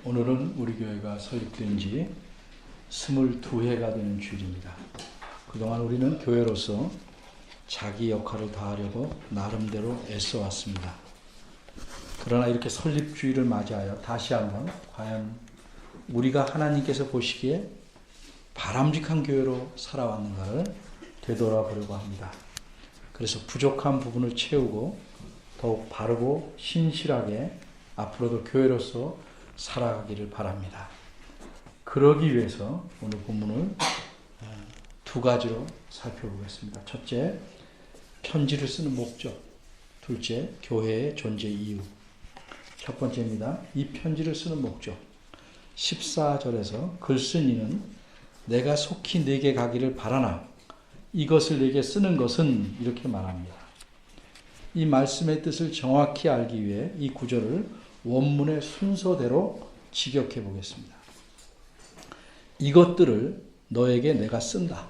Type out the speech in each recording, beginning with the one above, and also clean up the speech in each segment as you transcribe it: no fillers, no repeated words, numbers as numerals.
오늘은 우리 교회가 설립된 지 22회가 되는 주일입니다. 그동안 우리는 교회로서 자기 역할을 다하려고 나름대로 애써왔습니다. 그러나 이렇게 설립주일을 맞이하여 다시 한번 과연 우리가 하나님께서 보시기에 바람직한 교회로 살아왔는가를 되돌아보려고 합니다. 그래서 부족한 부분을 채우고 더욱 바르고 신실하게 앞으로도 교회로서 살아가기를 바랍니다. 그러기 위해서 오늘 본문을 두 가지로 살펴보겠습니다. 첫째, 편지를 쓰는 목적. 둘째, 교회의 존재 이유. 첫 번째입니다. 이 편지를 쓰는 목적. 14절에서 글쓴 이는 내가 속히 내게 가기를 바라나 이것을 내게 쓰는 것은 이렇게 말합니다. 이 말씀의 뜻을 정확히 알기 위해 이 구절을 원문의 순서대로 직역해 보겠습니다. 이것들을 너에게 내가 쓴다.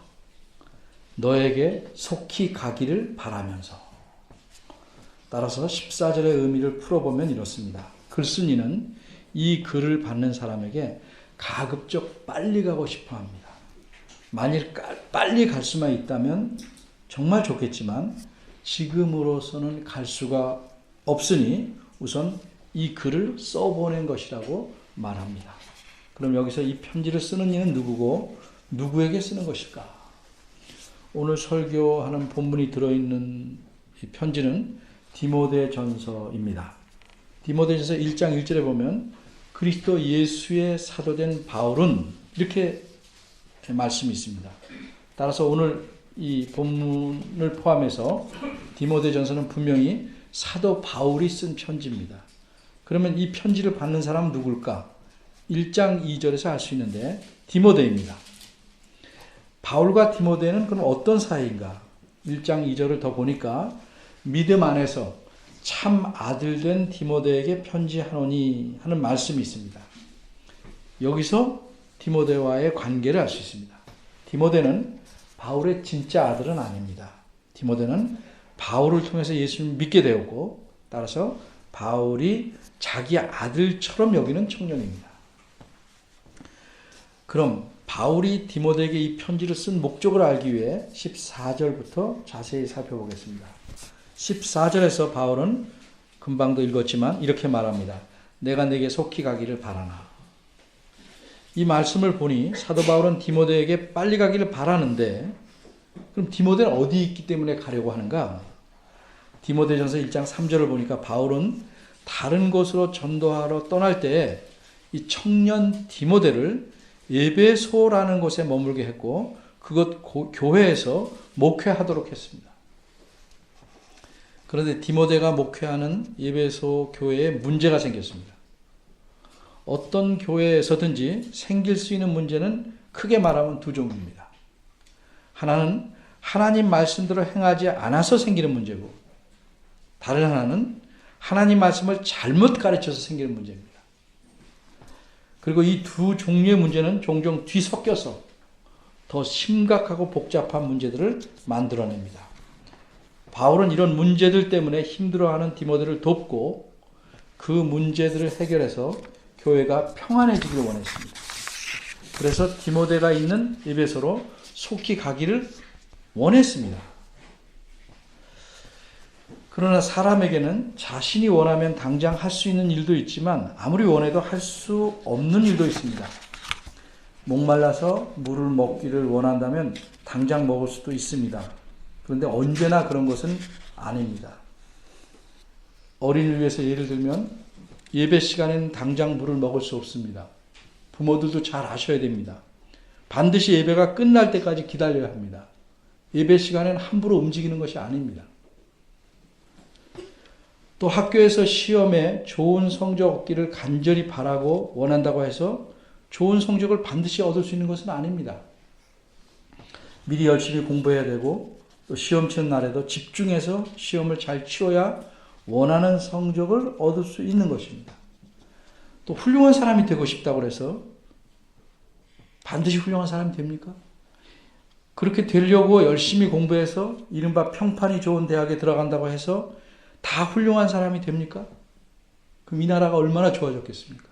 너에게 속히 가기를 바라면서. 따라서 14절의 의미를 풀어보면 이렇습니다. 글쓴 이는 이 글을 받는 사람에게 가급적 빨리 가고 싶어 합니다. 만일 빨리 갈 수만 있다면 정말 좋겠지만 지금으로서는 갈 수가 없으니 우선 이 글을 써보낸 것이라고 말합니다. 그럼 여기서 이 편지를 쓰는 이는 누구고 누구에게 쓰는 것일까? 오늘 설교하는 본문이 들어있는 이 편지는 디모데전서입니다. 디모데전서 1장 1절에 보면 그리스도 예수의 사도된 바울은 이렇게 말씀이 있습니다. 따라서 오늘 이 본문을 포함해서 디모데전서는 분명히 사도 바울이 쓴 편지입니다. 그러면 이 편지를 받는 사람은 누굴까? 1장 2절에서 알 수 있는데 디모데입니다. 바울과 디모데는 그럼 어떤 사이인가? 1장 2절을 더 보니까 믿음 안에서 참 아들된 디모데에게 편지하노니 하는 말씀이 있습니다. 여기서 디모데와의 관계를 알 수 있습니다. 디모데는 바울의 진짜 아들은 아닙니다. 디모데는 바울을 통해서 예수님을 믿게 되었고 따라서 바울이 자기 아들처럼 여기는 청년입니다. 그럼 바울이 디모데에게 이 편지를 쓴 목적을 알기 위해 14절부터 자세히 살펴보겠습니다. 14절에서 바울은 금방도 읽었지만 이렇게 말합니다. 내가 내게 속히 가기를 바라나. 이 말씀을 보니 사도 바울은 디모데에게 빨리 가기를 바라는데 그럼 디모데는 어디 있기 때문에 가려고 하는가? 디모데전서 1장 3절을 보니까 바울은 다른 곳으로 전도하러 떠날 때 이 청년 디모데를 에베소라는 곳에 머물게 했고 그곳 교회에서 목회하도록 했습니다. 그런데 디모데가 목회하는 에베소 교회에 문제가 생겼습니다. 어떤 교회에서든지 생길 수 있는 문제는 크게 말하면 두 종류입니다. 하나는 하나님 말씀대로 행하지 않아서 생기는 문제고 다른 하나는 하나님 말씀을 잘못 가르쳐서 생기는 문제입니다. 그리고 이 두 종류의 문제는 종종 뒤섞여서 더 심각하고 복잡한 문제들을 만들어냅니다. 바울은 이런 문제들 때문에 힘들어하는 디모데를 돕고 그 문제들을 해결해서 교회가 평안해지기를 원했습니다. 그래서 디모데가 있는 에베소로 속히 가기를 원했습니다. 그러나 사람에게는 자신이 원하면 당장 할 수 있는 일도 있지만 아무리 원해도 할 수 없는 일도 있습니다. 목말라서 물을 먹기를 원한다면 당장 먹을 수도 있습니다. 그런데 언제나 그런 것은 아닙니다. 어린이를 위해서 예를 들면 예배 시간에는 당장 물을 먹을 수 없습니다. 부모들도 잘 아셔야 됩니다. 반드시 예배가 끝날 때까지 기다려야 합니다. 예배 시간에는 함부로 움직이는 것이 아닙니다. 또 학교에서 시험에 좋은 성적 얻기를 간절히 바라고 원한다고 해서 좋은 성적을 반드시 얻을 수 있는 것은 아닙니다. 미리 열심히 공부해야 되고 또 시험 치는 날에도 집중해서 시험을 잘 치러야 원하는 성적을 얻을 수 있는 것입니다. 또 훌륭한 사람이 되고 싶다고 해서 반드시 훌륭한 사람이 됩니까? 그렇게 되려고 열심히 공부해서 이른바 평판이 좋은 대학에 들어간다고 해서 다 훌륭한 사람이 됩니까? 그럼 이 나라가 얼마나 좋아졌겠습니까?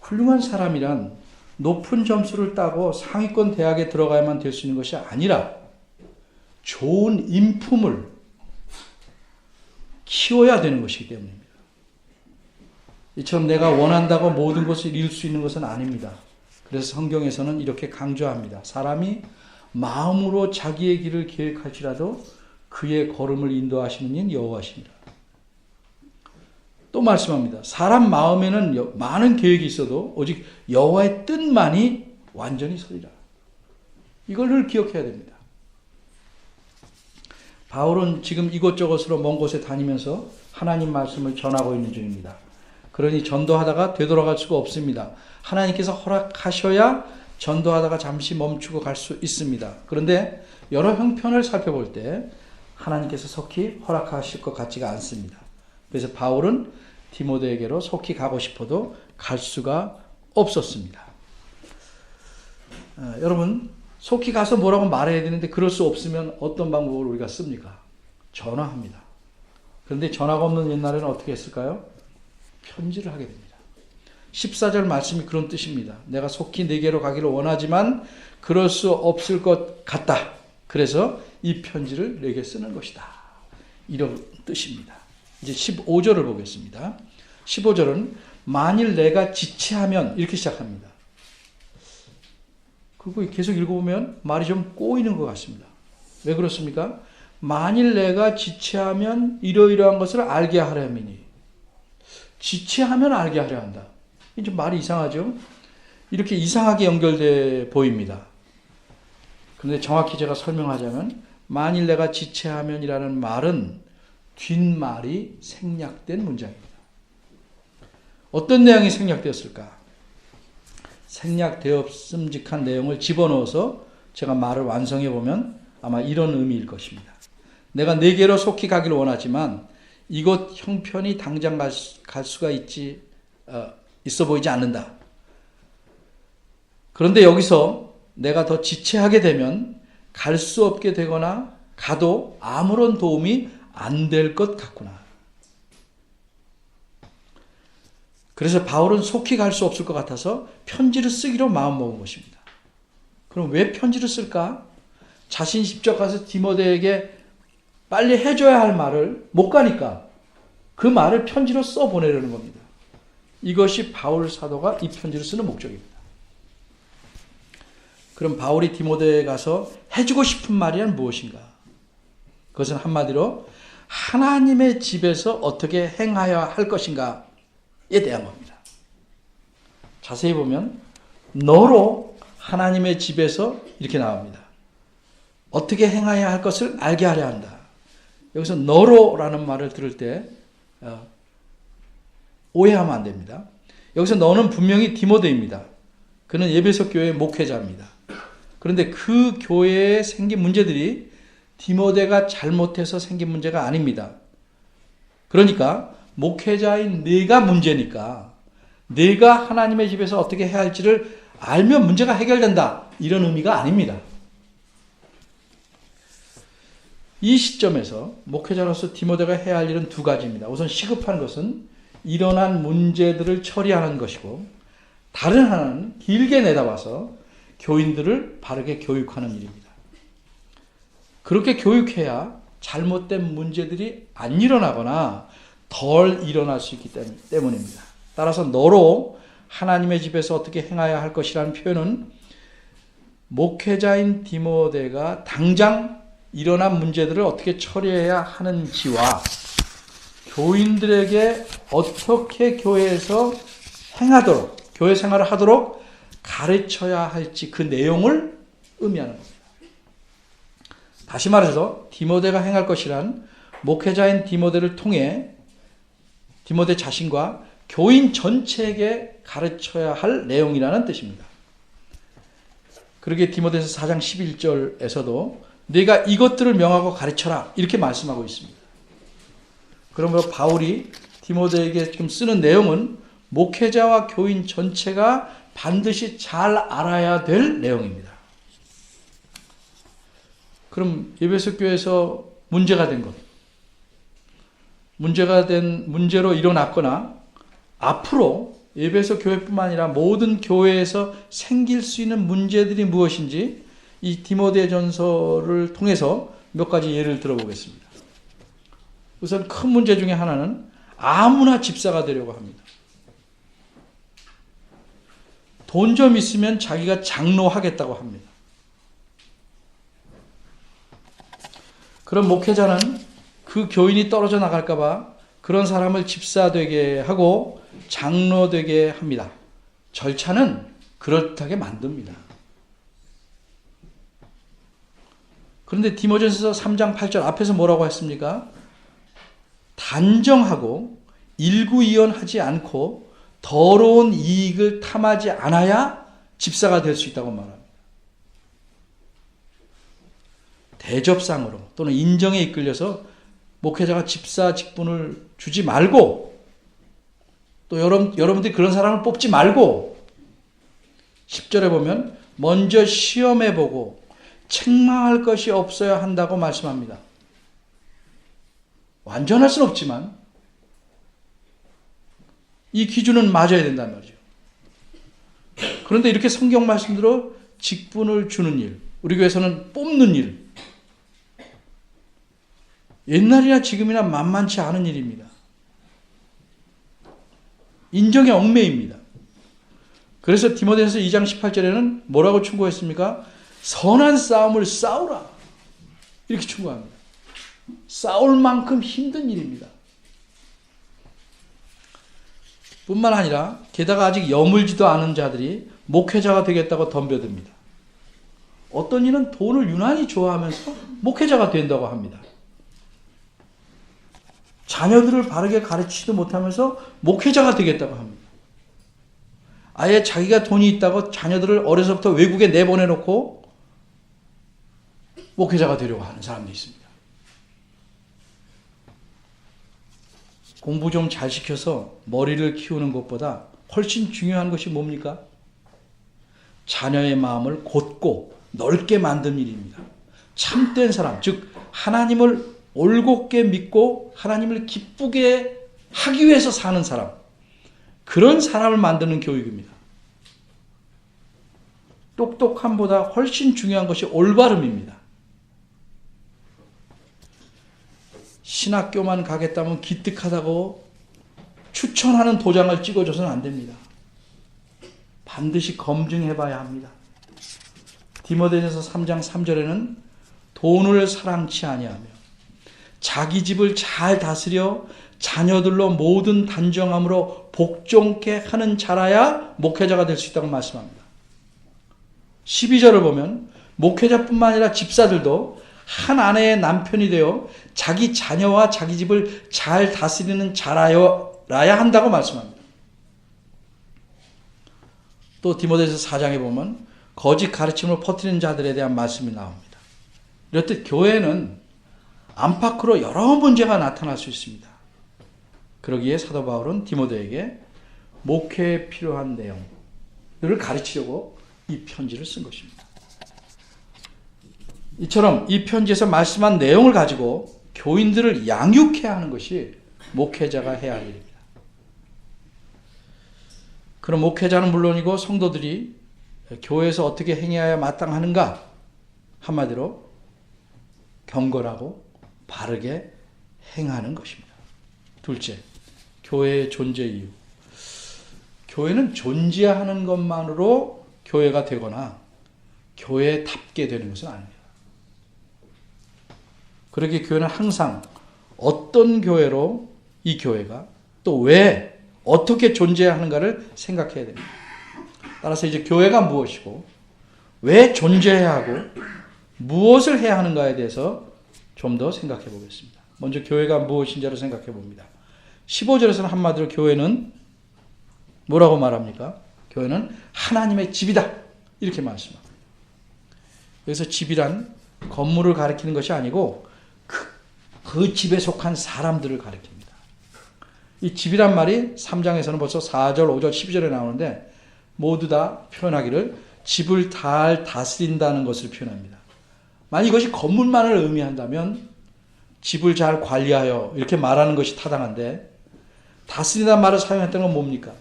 훌륭한 사람이란 높은 점수를 따고 상위권 대학에 들어가야만 될 수 있는 것이 아니라 좋은 인품을 키워야 되는 것이기 때문입니다. 이처럼 내가 원한다고 모든 것을 이룰 수 있는 것은 아닙니다. 그래서 성경에서는 이렇게 강조합니다. 사람이 마음으로 자기의 길을 계획할지라도 그의 걸음을 인도하시는 이는 여호와시니라. 또 말씀합니다. 사람 마음에는 많은 계획이 있어도 오직 여호와의 뜻만이 완전히 서리라. 이걸 늘 기억해야 됩니다. 바울은 지금 이곳저곳으로 먼 곳에 다니면서 하나님 말씀을 전하고 있는 중입니다. 그러니 전도하다가 되돌아갈 수가 없습니다. 하나님께서 허락하셔야 전도하다가 잠시 멈추고 갈 수 있습니다. 그런데 여러 형편을 살펴볼 때 하나님께서 속히 허락하실 것 같지가 않습니다. 그래서 바울은 디모데에게로 속히 가고 싶어도 갈 수가 없었습니다. 여러분, 속히 가서 뭐라고 말해야 되는데 그럴 수 없으면 어떤 방법을 우리가 씁니까? 전화합니다. 그런데 전화가 없는 옛날에는 어떻게 했을까요? 편지를 하게 됩니다. 14절 말씀이 그런 뜻입니다. 내가 속히 네게로 가기를 원하지만 그럴 수 없을 것 같다. 그래서 이 편지를 내게 쓰는 것이다. 이런 뜻입니다. 이제 15절을 보겠습니다. 15절은 만일 내가 지체하면 이렇게 시작합니다. 그거 계속 읽어보면 말이 좀 꼬이는 것 같습니다. 왜 그렇습니까? 만일 내가 지체하면 이러이러한 것을 알게 하려 함이니. 지체하면 알게 하려 한다. 좀 말이 이상하죠? 이렇게 이상하게 연결돼 보입니다. 그런데 정확히 제가 설명하자면 만일 내가 지체하면이라는 말은 뒷말이 생략된 문장입니다. 어떤 내용이 생략되었을까? 생략되었음직한 내용을 집어넣어서 제가 말을 완성해 보면 아마 이런 의미일 것입니다. 내가 네게로 속히 가기를 원하지만 이곳 형편이 당장 갈 수가 있어 보이지 않는다. 그런데 여기서 내가 더 지체하게 되면 갈 수 없게 되거나 가도 아무런 도움이 안 될 것 같구나. 그래서 바울은 속히 갈 수 없을 것 같아서 편지를 쓰기로 마음먹은 것입니다. 그럼 왜 편지를 쓸까? 자신이 직접 가서 디모데에게 빨리 해줘야 할 말을 못 가니까 그 말을 편지로 써보내려는 겁니다. 이것이 바울 사도가 이 편지를 쓰는 목적입니다. 그럼 바울이 디모데에 가서 해주고 싶은 말이란 무엇인가? 그것은 한마디로 하나님의 집에서 어떻게 행하여야 할 것인가에 대한 겁니다. 자세히 보면 너로 하나님의 집에서 이렇게 나옵니다. 어떻게 행하여야 할 것을 알게 하려 한다. 여기서 너로라는 말을 들을 때 오해하면 안 됩니다. 여기서 너는 분명히 디모데입니다. 그는 에베소 교회의 목회자입니다. 그런데 그 교회에 생긴 문제들이 디모데가 잘못해서 생긴 문제가 아닙니다. 그러니까 목회자인 네가 문제니까 네가 하나님의 집에서 어떻게 해야 할지를 알면 문제가 해결된다. 이런 의미가 아닙니다. 이 시점에서 목회자로서 디모데가 해야 할 일은 두 가지입니다. 우선 시급한 것은 일어난 문제들을 처리하는 것이고 다른 하나는 길게 내다봐서 교인들을 바르게 교육하는 일입니다. 그렇게 교육해야 잘못된 문제들이 안 일어나거나 덜 일어날 수 있기 때문입니다. 따라서 너로 하나님의 집에서 어떻게 행해야 할 것이라는 표현은 목회자인 디모데가 당장 일어난 문제들을 어떻게 처리해야 하는지와 교인들에게 어떻게 교회에서 행하도록, 교회 생활을 하도록 가르쳐야 할지 그 내용을 의미하는 겁니다. 다시 말해서 디모데가 행할 것이란 목회자인 디모데를 통해 디모데 자신과 교인 전체에게 가르쳐야 할 내용이라는 뜻입니다. 그러기에 디모데서 4장 11절에서도 네가 이것들을 명하고 가르쳐라 이렇게 말씀하고 있습니다. 그러므로 바울이 디모데에게 지금 쓰는 내용은 목회자와 교인 전체가 반드시 잘 알아야 될 내용입니다. 그럼 에베소 교회에서 문제가 된 것, 문제로 일어났거나 앞으로 에베소 교회뿐만 아니라 모든 교회에서 생길 수 있는 문제들이 무엇인지 이 디모데전서를 통해서 몇 가지 예를 들어보겠습니다. 우선 큰 문제 중에 하나는 아무나 집사가 되려고 합니다. 돈 좀 있으면 자기가 장로하겠다고 합니다. 그럼 목회자는 그 교인이 떨어져 나갈까 봐 그런 사람을 집사 되게 하고 장로 되게 합니다. 절차는 그렇게 만듭니다. 그런데 디모데전서 3장 8절 앞에서 뭐라고 했습니까? 단정하고 일구이연하지 않고 더러운 이익을 탐하지 않아야 집사가 될 수 있다고 말합니다. 대접상으로 또는 인정에 이끌려서 목회자가 집사 직분을 주지 말고 또 여러분들이 그런 사람을 뽑지 말고 10절에 보면 먼저 시험해보고 책망할 것이 없어야 한다고 말씀합니다. 완전할 수는 없지만 이 기준은 맞아야 된단 말이죠. 그런데 이렇게 성경 말씀대로 직분을 주는 일, 우리 교회에서는 뽑는 일, 옛날이나 지금이나 만만치 않은 일입니다. 인정의 얽매입니다. 그래서 디모데전서 2장 18절에는 뭐라고 충고했습니까? 선한 싸움을 싸우라. 이렇게 충고합니다. 싸울 만큼 힘든 일입니다. 뿐만 아니라 게다가 아직 여물지도 않은 자들이 목회자가 되겠다고 덤벼듭니다. 어떤 이는 돈을 유난히 좋아하면서 목회자가 된다고 합니다. 자녀들을 바르게 가르치지도 못하면서 목회자가 되겠다고 합니다. 아예 자기가 돈이 있다고 자녀들을 어려서부터 외국에 내보내놓고 목회자가 되려고 하는 사람도 있습니다. 공부 좀 잘 시켜서 머리를 키우는 것보다 훨씬 중요한 것이 뭡니까? 자녀의 마음을 곧고 넓게 만드는 일입니다. 참된 사람, 즉 하나님을 올곧게 믿고 하나님을 기쁘게 하기 위해서 사는 사람, 그런 사람을 만드는 교육입니다. 똑똑함보다 훨씬 중요한 것이 올바름입니다. 신학교만 가겠다면 기특하다고 추천하는 도장을 찍어줘서는 안 됩니다. 반드시 검증해봐야 합니다. 디모데전서 3장 3절에는 돈을 사랑치 아니하며 자기 집을 잘 다스려 자녀들로 모든 단정함으로 복종케 하는 자라야 목회자가 될 수 있다고 말씀합니다. 12절을 보면 목회자뿐만 아니라 집사들도 한 아내의 남편이 되어 자기 자녀와 자기 집을 잘 다스리는 자라야 한다고 말씀합니다. 또 디모데전서 4장에 보면 거짓 가르침을 퍼뜨리는 자들에 대한 말씀이 나옵니다. 이렇듯 교회는 안팎으로 여러 문제가 나타날 수 있습니다. 그러기에 사도 바울은 디모데에게 목회에 필요한 내용들을 가르치려고 이 편지를 쓴 것입니다. 이처럼 이 편지에서 말씀한 내용을 가지고 교인들을 양육해야 하는 것이 목회자가 해야 할 일입니다. 그럼 목회자는 물론이고 성도들이 교회에서 어떻게 행해야 마땅하는가? 한마디로 경건하고 바르게 행하는 것입니다. 둘째, 교회의 존재 이유. 교회는 존재하는 것만으로 교회가 되거나 교회답게 되는 것은 아닙니다. 그러기에 교회는 항상 어떤 교회로 이 교회가 또 왜 어떻게 존재하는가를 생각해야 됩니다. 따라서 이제 교회가 무엇이고 왜 존재해야 하고 무엇을 해야 하는가에 대해서 좀 더 생각해 보겠습니다. 먼저 교회가 무엇인지를 생각해 봅니다. 15절에서는 한마디로 교회는 뭐라고 말합니까? 교회는 하나님의 집이다. 이렇게 말씀합니다. 여기서 집이란 건물을 가리키는 것이 아니고 그 집에 속한 사람들을 가리킵니다. 이 집이란 말이 3장에서는 벌써 4절, 5절, 12절에 나오는데 모두 다 표현하기를 집을 잘 다스린다는 것을 표현합니다. 만약 이것이 건물만을 의미한다면 집을 잘 관리하여 이렇게 말하는 것이 타당한데 다스린다는 말을 사용했던 건 뭡니까?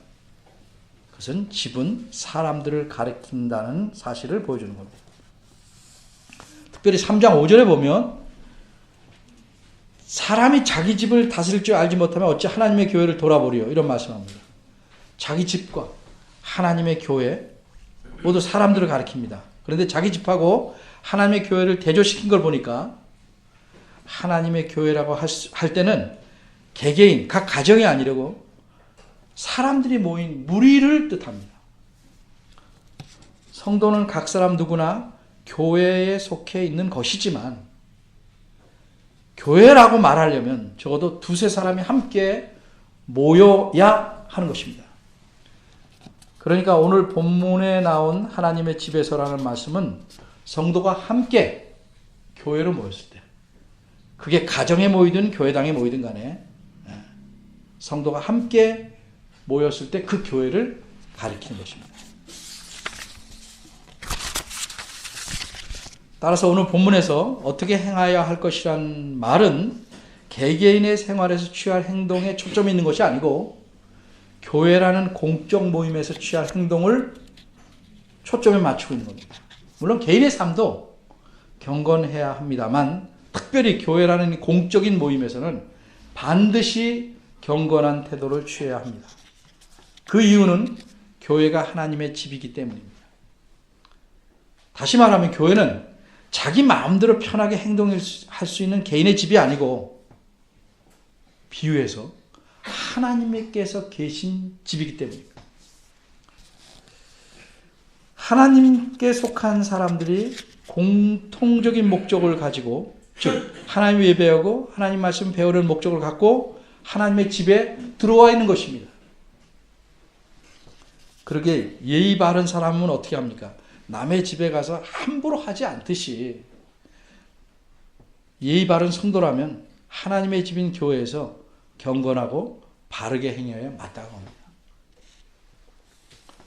그것은 집은 사람들을 가리킨다는 사실을 보여주는 겁니다. 특별히 3장 5절에 보면 사람이 자기 집을 다스릴 줄 알지 못하면 어찌 하나님의 교회를 돌아보리요, 이런 말씀합니다. 자기 집과 하나님의 교회 모두 사람들을 가리킵니다. 그런데 자기 집하고 하나님의 교회를 대조시킨 걸 보니까 하나님의 교회라고 할 때는 개개인, 각 가정이 아니라고 사람들이 모인 무리를 뜻합니다. 성도는 각 사람 누구나 교회에 속해 있는 것이지만 교회라고 말하려면 적어도 두세 사람이 함께 모여야 하는 것입니다. 그러니까 오늘 본문에 나온 하나님의 집에서라는 말씀은 성도가 함께 교회로 모였을 때, 그게 가정에 모이든 교회당에 모이든 간에 성도가 함께 모였을 때 그 교회를 가리키는 것입니다. 따라서 오늘 본문에서 어떻게 행하여야 할 것이란 말은 개개인의 생활에서 취할 행동에 초점이 있는 것이 아니고 교회라는 공적 모임에서 취할 행동을 초점에 맞추고 있는 겁니다. 물론 개인의 삶도 경건해야 합니다만 특별히 교회라는 공적인 모임에서는 반드시 경건한 태도를 취해야 합니다. 그 이유는 교회가 하나님의 집이기 때문입니다. 다시 말하면 교회는 자기 마음대로 편하게 행동할 수 있는 개인의 집이 아니고 비유해서 하나님께서 계신 집이기 때문입니다. 하나님께 속한 사람들이 공통적인 목적을 가지고, 즉 하나님 예배하고 하나님 말씀 배우려는 목적을 갖고 하나님의 집에 들어와 있는 것입니다. 그러게 예의 바른 사람은 어떻게 합니까? 남의 집에 가서 함부로 하지 않듯이 예의 바른 성도라면 하나님의 집인 교회에서 경건하고 바르게 행해야 마땅한 겁니다.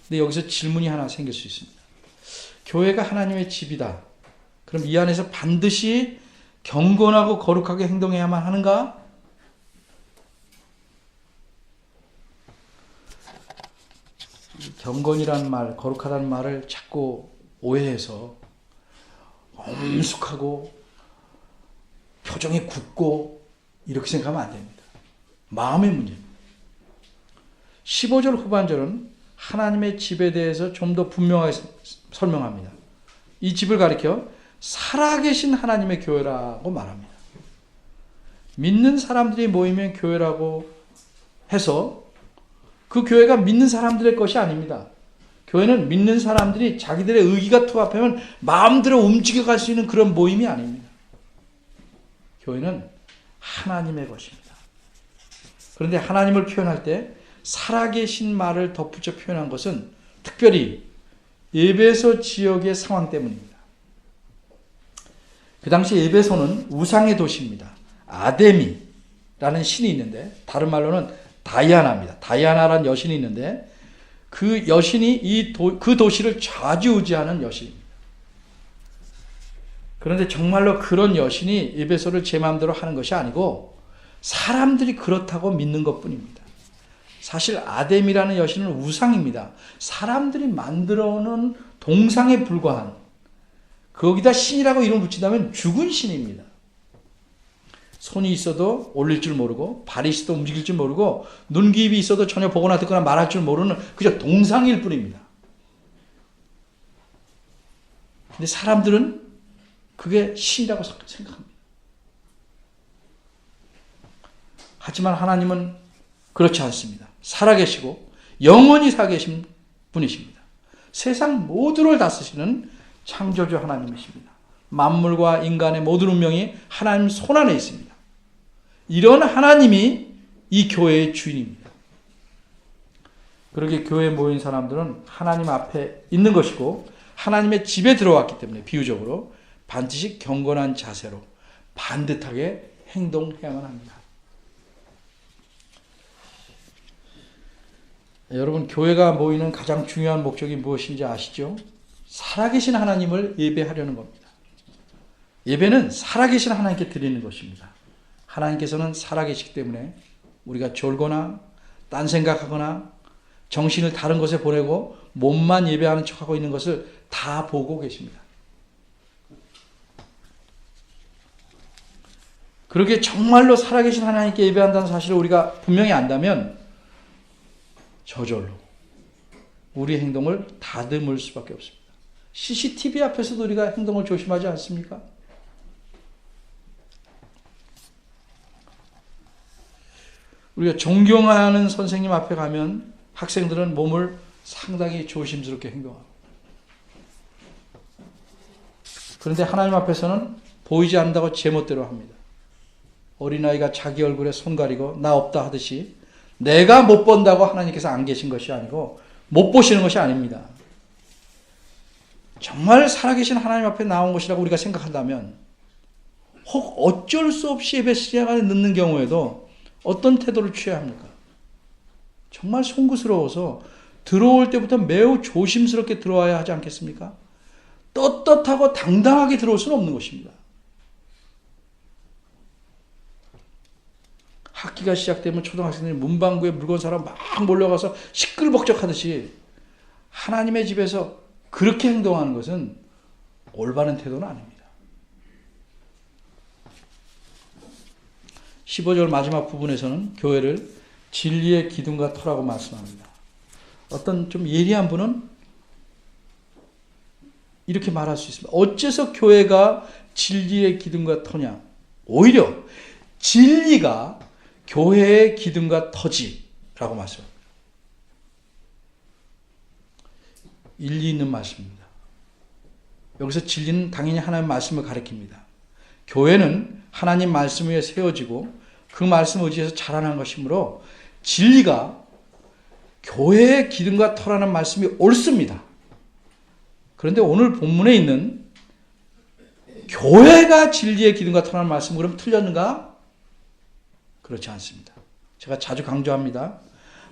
근데 여기서 질문이 하나 생길 수 있습니다. 교회가 하나님의 집이다. 그럼 이 안에서 반드시 경건하고 거룩하게 행동해야만 하는가? 경건이라는 말, 거룩하다는 말을 자꾸 오해해서 엄숙하고 표정이 굳고 이렇게 생각하면 안 됩니다. 마음의 문제입니다. 15절 후반절은 하나님의 집에 대해서 좀 더 분명하게 설명합니다. 이 집을 가리켜 살아계신 하나님의 교회라고 말합니다. 믿는 사람들이 모이면 교회라고 해서 그 교회가 믿는 사람들의 것이 아닙니다. 교회는 믿는 사람들이 자기들의 의기가 투합하면 마음대로 움직여갈 수 있는 그런 모임이 아닙니다. 교회는 하나님의 것입니다. 그런데 하나님을 표현할 때 살아계신 말을 덧붙여 표현한 것은 특별히 에베소 지역의 상황 때문입니다. 그 당시 에베소는 우상의 도시입니다. 아데미라는 신이 있는데 다른 말로는 다이아나입니다. 다이아나라는 여신이 있는데 그 여신이 그 도시를 좌지우지하는 여신입니다. 그런데 정말로 그런 여신이 에베소를 제 마음대로 하는 것이 아니고 사람들이 그렇다고 믿는 것뿐입니다. 사실 아데미라는 여신은 우상입니다. 사람들이 만들어 놓은 동상에 불과한, 거기다 신이라고 이름 붙인다면 죽은 신입니다. 손이 있어도 올릴 줄 모르고 발이 있어도 움직일 줄 모르고 눈, 귀, 입이 있어도 전혀 보거나 듣거나 말할 줄 모르는 그저 동상일 뿐입니다. 근데 사람들은 그게 신이라고 생각합니다. 하지만 하나님은 그렇지 않습니다. 살아계시고 영원히 살아계신 분이십니다. 세상 모두를 다스리시는 창조주 하나님이십니다. 만물과 인간의 모든 운명이 하나님 손 안에 있습니다. 이런 하나님이 이 교회의 주인입니다. 그렇게 교회에 모인 사람들은 하나님 앞에 있는 것이고 하나님의 집에 들어왔기 때문에 비유적으로 반드시 경건한 자세로 반듯하게 행동해야만 합니다. 여러분, 교회가 모이는 가장 중요한 목적이 무엇인지 아시죠? 살아계신 하나님을 예배하려는 겁니다. 예배는 살아계신 하나님께 드리는 것입니다. 하나님께서는 살아계시기 때문에 우리가 졸거나 딴 생각하거나 정신을 다른 곳에 보내고 몸만 예배하는 척하고 있는 것을 다 보고 계십니다. 그렇게 정말로 살아계신 하나님께 예배한다는 사실을 우리가 분명히 안다면 저절로 우리 행동을 다듬을 수밖에 없습니다. CCTV 앞에서도 우리가 행동을 조심하지 않습니까? 우리가 존경하는 선생님 앞에 가면 학생들은 몸을 상당히 조심스럽게 행동합니다. 그런데 하나님 앞에서는 보이지 않는다고 제멋대로 합니다. 어린아이가 자기 얼굴에 손 가리고 나 없다 하듯이 내가 못 본다고 하나님께서 안 계신 것이 아니고 못 보시는 것이 아닙니다. 정말 살아계신 하나님 앞에 나온 것이라고 우리가 생각한다면 혹 어쩔 수 없이 예배 시간에 늦는 경우에도 어떤 태도를 취해야 합니까? 정말 송구스러워서 들어올 때부터 매우 조심스럽게 들어와야 하지 않겠습니까? 떳떳하고 당당하게 들어올 수는 없는 것입니다. 학기가 시작되면 초등학생들이 문방구에 물건 사러 막 몰려가서 시끌벅적하듯이 하나님의 집에서 그렇게 행동하는 것은 올바른 태도는 아닙니다. 15절 마지막 부분에서는 교회를 진리의 기둥과 터라고 말씀합니다. 어떤 좀 예리한 분은 이렇게 말할 수 있습니다. 어째서 교회가 진리의 기둥과 터냐? 오히려 진리가 교회의 기둥과 터지라고 말씀합니다. 일리 있는 말씀입니다. 여기서 진리는 당연히 하나님의 말씀을 가리킵니다. 교회는 하나님 말씀 위에 세워지고 그 말씀을 의지해서 자라나는 것이므로 진리가 교회의 기둥과 터라는 말씀이 옳습니다. 그런데 오늘 본문에 있는 교회가 진리의 기둥과 터라는 말씀은 그럼 틀렸는가? 그렇지 않습니다. 제가 자주 강조합니다.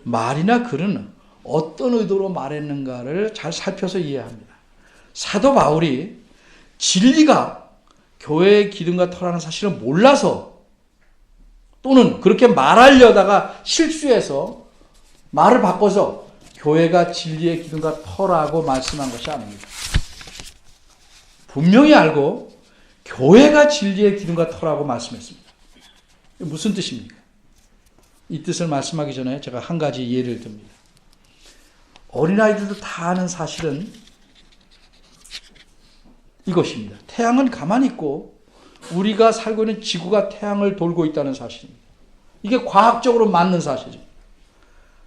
말이나 글은 어떤 의도로 말했는가를 잘 살펴서 이해해야 합니다. 사도 바울이 진리가 교회의 기둥과 터라는 사실을 몰라서 또는 그렇게 말하려다가 실수해서 말을 바꿔서 교회가 진리의 기둥과 터라고 말씀한 것이 아닙니다. 분명히 알고 교회가 진리의 기둥과 터라고 말씀했습니다. 무슨 뜻입니까? 이 뜻을 말씀하기 전에 제가 한 가지 예를 듭니다. 어린아이들도 다 아는 사실은 이것입니다. 태양은 가만히 있고 우리가 살고 있는 지구가 태양을 돌고 있다는 사실입니다. 이게 과학적으로 맞는 사실이죠.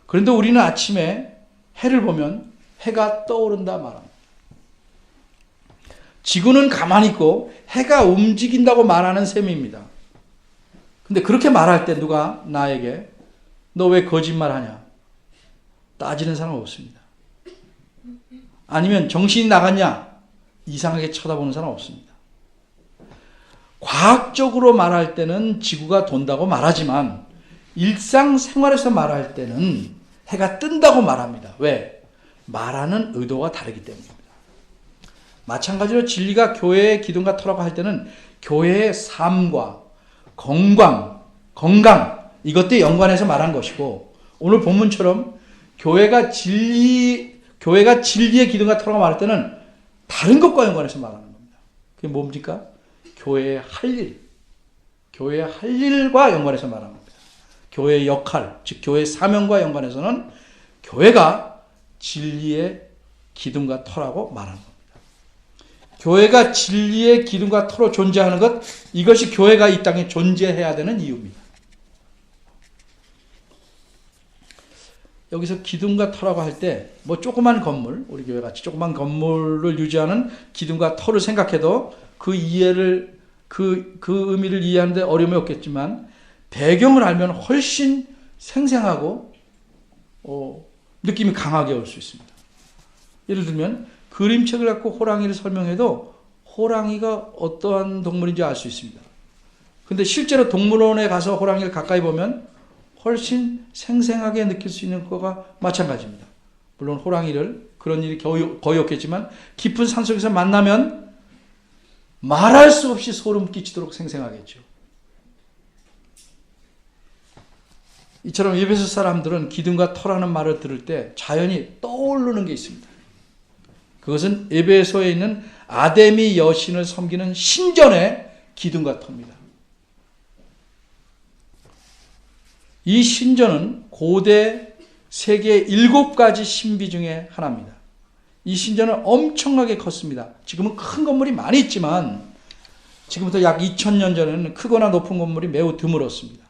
그런데 우리는 아침에 해를 보면 해가 떠오른다 말합니다. 지구는 가만히 있고 해가 움직인다고 말하는 셈입니다. 근데 그렇게 말할 때 누가 나에게 너 왜 거짓말하냐? 따지는 사람은 없습니다. 아니면 정신이 나갔냐? 이상하게 쳐다보는 사람은 없습니다. 과학적으로 말할 때는 지구가 돈다고 말하지만 일상생활에서 말할 때는 해가 뜬다고 말합니다. 왜? 말하는 의도가 다르기 때문입니다. 마찬가지로 진리가 교회의 기둥과 터라고 할 때는 교회의 삶과 건강 이것도 연관해서 말한 것이고 오늘 본문처럼 교회가 진리의 기둥과 터라고 말할 때는 다른 것과 연관해서 말하는 겁니다. 그게 뭡니까? 교회의 할 일과 연관해서 말하는 겁니다. 교회의 역할, 즉 교회의 사명과 연관해서는 교회가 진리의 기둥과 터라고 말하는 겁니다. 교회가 진리의 기둥과 터로 존재하는 것, 이것이 교회가 이 땅에 존재해야 되는 이유입니다. 여기서 기둥과 터라고 할 때 뭐 조그만 건물, 우리 교회같이 조그만 건물을 유지하는 기둥과 터를 생각해도 그 이해를 그 의미를 이해하는데 어려움이 없겠지만 배경을 알면 훨씬 생생하고 느낌이 강하게 올 수 있습니다. 예를 들면 그림책을 갖고 호랑이를 설명해도 호랑이가 어떠한 동물인지 알 수 있습니다. 근데 실제로 동물원에 가서 호랑이를 가까이 보면 훨씬 생생하게 느낄 수 있는 것과 마찬가지입니다. 물론 호랑이를 그런 일이 거의 없겠지만 깊은 산속에서 만나면 말할 수 없이 소름 끼치도록 생생하겠죠. 이처럼 에베소 사람들은 기둥과 터라는 말을 들을 때 자연히 떠오르는 게 있습니다. 그것은 에베소에 있는 아데미 여신을 섬기는 신전의 기둥과 터입니다. 이 신전은 고대 세계 7가지 신비 중에 하나입니다. 이 신전은 엄청나게 컸습니다. 지금은 큰 건물이 많이 있지만 지금부터 약 2000년 전에는 크거나 높은 건물이 매우 드물었습니다.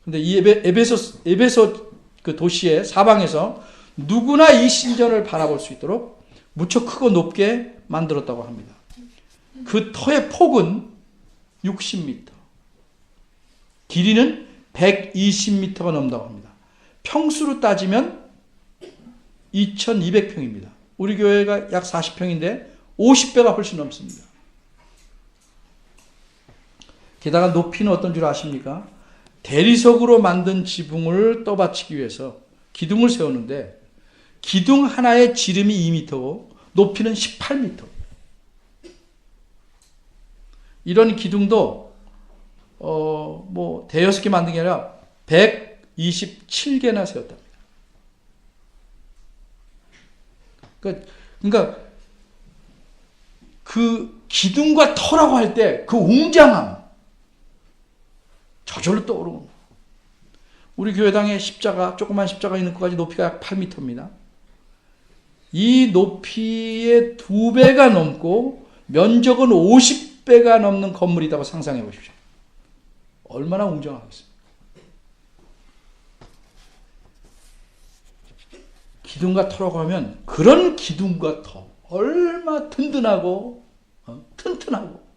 그런데 이 에베소 그 도시의 사방에서 누구나 이 신전을 바라볼 수 있도록 무척 크고 높게 만들었다고 합니다. 그 터의 폭은 60m, 길이는 120m가 넘는다고 합니다. 평수로 따지면 2200평입니다. 우리 교회가 약 40평인데 50배가 훨씬 넘습니다. 게다가 높이는 어떤 줄 아십니까? 대리석으로 만든 지붕을 떠받치기 위해서 기둥을 세우는데 기둥 하나의 지름이 2m고 높이는 18m. 이런 기둥도 대여섯 개 만든 게 아니라 127개나 세웠답니다. 그러니까 그 기둥과 터라고 할 때 그 웅장함 저절로 떠오르는 거예요. 우리 교회당에 십자가, 조그만 십자가 있는 것까지 높이가 약 8m입니다. 이 높이의 2배가 넘고 면적은 50배가 넘는 건물이라고 상상해 보십시오. 얼마나 웅장하겠습니까? 기둥과 터라고 하면 그런 기둥과 터, 얼마나 든든하고 튼튼하고.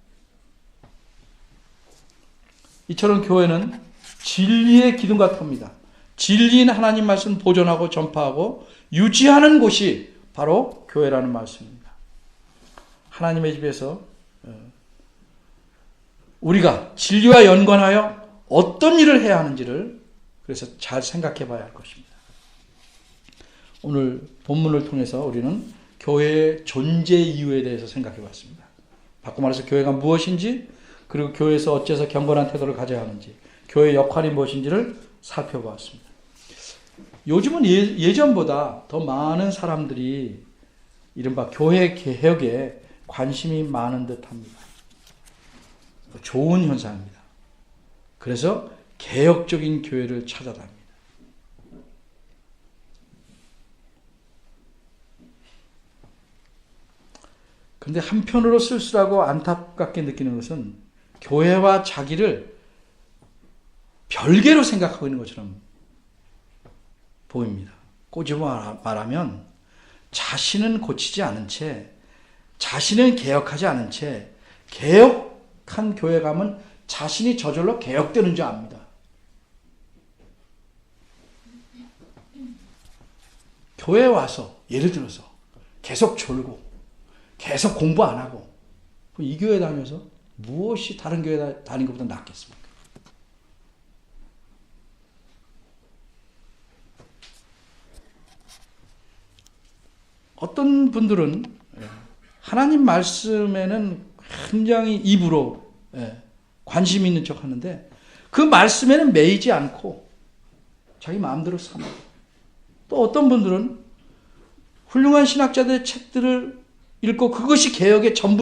이처럼 교회는 진리의 기둥과 터입니다. 진리인 하나님 말씀을 보존하고 전파하고 유지하는 곳이 바로 교회라는 말씀입니다. 하나님의 집에서 우리가 진리와 연관하여 어떤 일을 해야 하는지를 그래서 잘 생각해 봐야 할 것입니다. 오늘 본문을 통해서 우리는 교회의 존재 이유에 대해서 생각해 봤습니다. 바꿔 말해서 교회가 무엇인지, 그리고 교회에서 어째서 경건한 태도를 가져야 하는지, 교회의 역할이 무엇인지를 살펴보았습니다. 요즘은 예전보다 더 많은 사람들이 이른바 교회 개혁에 관심이 많은 듯합니다. 좋은 현상입니다. 그래서 개혁적인 교회를 찾아다닙니다. 그런데 한편으로 쓸쓸하고 안타깝게 느끼는 것은 교회와 자기를 별개로 생각하고 있는 것처럼 보입니다. 꼬집어 말하면 자신은 고치지 않은 채, 자신은 개혁하지 않은 채, 개혁한 교회 가면 자신이 저절로 개혁되는 줄 압니다. 교회에 와서 예를 들어서 계속 졸고 계속 공부 안 하고 이 교회 다니면서 무엇이 다른 교회 다닌 것보다 낫겠습니까? 어떤 분들은 하나님 말씀에는 굉장히 입으로 관심 있는 척 하는데 그 말씀에는 매이지 않고 자기 마음대로 삽니다. 또 어떤 분들은 훌륭한 신학자들의 책들을 읽고 그것이 개혁의 전부